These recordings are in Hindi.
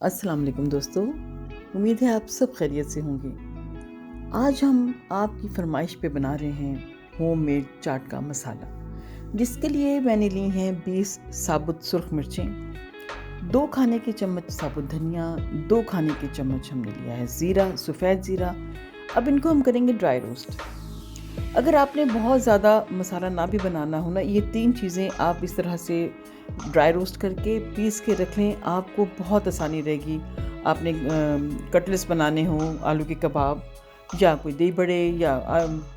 अस्सलाम वालेकुम दोस्तों, उम्मीद है आप सब खैरियत से होंगे। आज हम आपकी फरमाइश पे बना रहे हैं होममेड चाट का मसाला, जिसके लिए मैंने ली हैं 20 साबुत सुर्ख मिर्चें, 2 खाने के चम्मच साबुत धनिया, 2 खाने के चम्मच हमने लिया है ज़ीरा, सफ़ेद ज़ीरा। अब इनको हम करेंगे ड्राई रोस्ट। अगर आपने बहुत ज़्यादा मसाला ना भी बनाना हो ना, ये 3 चीज़ें आप इस तरह से ड्राई रोस्ट करके पीस के रख लें, आपको बहुत आसानी रहेगी। आपने कटलेट्स बनाने हो, आलू के कबाब या कोई दही बड़े या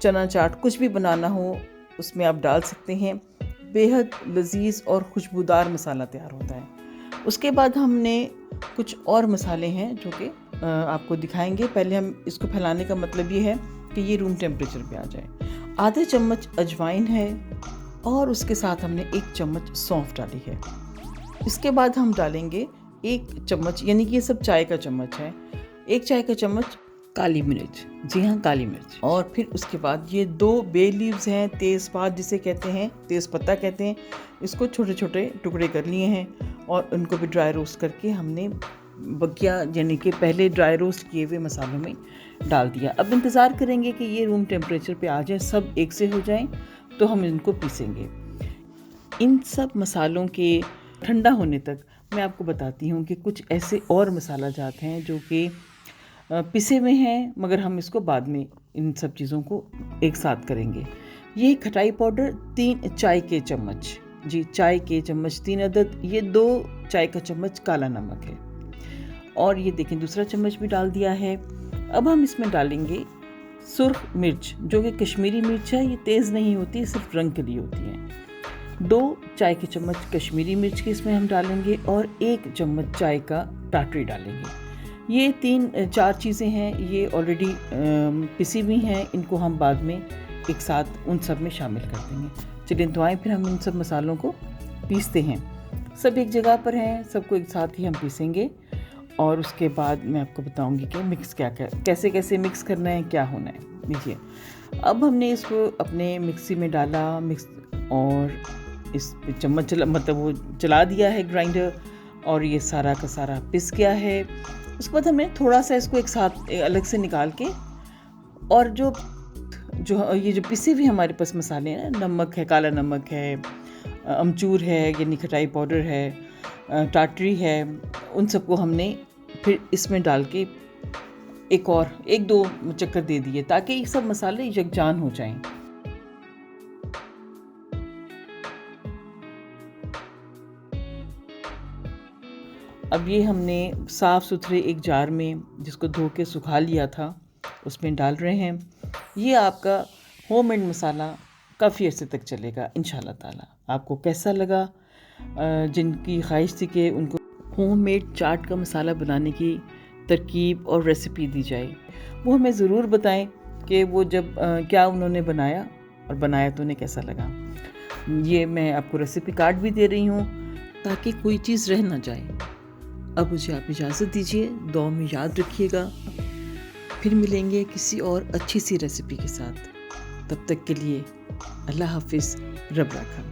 चना चाट कुछ भी बनाना हो, उसमें आप डाल सकते हैं। बेहद लजीज और खुशबूदार मसाला तैयार होता है। उसके बाद हमने कुछ और मसाले हैं जो कि आपको दिखाएंगे। पहले हम इसको फैलाने का मतलब ये है कि ये रूम टेम्परेचर पे आ जाए। आधे चम्मच अजवाइन है और उसके साथ हमने 1 चम्मच सौंफ डाली है। इसके बाद हम डालेंगे 1 चम्मच, यानी कि ये सब चाय का चम्मच है, 1 चाय का चम्मच काली मिर्च। जी हाँ, काली मिर्च। और फिर उसके बाद ये 2 बे लीव्स हैं, तेज़पात जिसे कहते हैं, तेज़पत्ता कहते हैं। इसको छोटे छोटे टुकड़े कर लिए हैं और उनको भी ड्राई रोस्ट करके हमने बकिया यानी कि पहले ड्राई रोस्ट किए हुए मसालों में डाल दिया। अब इंतज़ार करेंगे कि ये रूम टेम्परेचर पे आ जाए, सब एक से हो जाएं, तो हम इनको पीसेंगे। इन सब मसालों के ठंडा होने तक मैं आपको बताती हूँ कि कुछ ऐसे और मसाला जात हैं जो कि पिसे हुए हैं, मगर हम इसको बाद में इन सब चीज़ों को एक साथ करेंगे। ये खटाई पाउडर 3 चाय के चम्मच, जी चाय के चम्मच 3 अदद। ये 2 चाय का चम्मच काला नमक है और ये देखें दूसरा चम्मच भी डाल दिया है। अब हम इसमें डालेंगे सुर्ख मिर्च, जो कि कश्मीरी मिर्च है। ये तेज़ नहीं होती, सिर्फ रंग के लिए होती है। 2 चाय के चम्मच कश्मीरी मिर्च के इसमें हम डालेंगे और 1 चम्मच चाय का टाटरी डालेंगे। ये 3-4 चीज़ें हैं, ये ऑलरेडी पिसी हुई हैं। इनको हम बाद में एक साथ उन सब में शामिल कर देंगे। चलिए तो आए फिर हम इन सब मसालों को पीसते हैं। सब एक जगह पर हैं, सबको एक साथ ही हम पीसेंगे और उसके बाद मैं आपको बताऊंगी कि मिक्स कैसे कैसे मिक्स करना है, क्या होना है। देखिए, अब हमने इसको अपने मिक्सी में डाला और इस चम्मच मतलब वो चला दिया है ग्राइंडर, और ये सारा का सारा पिस गया है। उसके बाद हमने थोड़ा सा इसको एक साथ अलग से निकाल के, और जो ये जो पिसी हुई हमारे पास मसाले हैं, नमक है, काला नमक है, अमचूर है यानी खटाई पाउडर है, टाटरी है, उन सबको हमने फिर इसमें डाल के एक दो चक्कर दे दिए ताकि ये सब मसाले यकजान हो जाएं। अब ये हमने साफ़ सुथरे एक जार में, जिसको धो के सुखा लिया था, उसमें डाल रहे हैं। ये आपका होममेड मसाला काफ़ी अर्से तक चलेगा इंशाल्लाह ताला। आपको कैसा लगा? जिनकी ख्वाहिश थी कि उनको होममेड चाट का मसाला बनाने की तरकीब और रेसिपी दी जाए, वो हमें ज़रूर बताएं कि वो जब क्या उन्होंने बनाया और बनाया तो उन्हें कैसा लगा। ये मैं आपको रेसिपी कार्ड भी दे रही हूँ ताकि कोई चीज़ रह ना जाए। अब मुझे आप इजाज़त दीजिए, दुआ में याद रखिएगा। फिर मिलेंगे किसी और अच्छी सी रेसिपी के साथ। तब तक के लिए अल्लाह हाफिज़, रब राखा।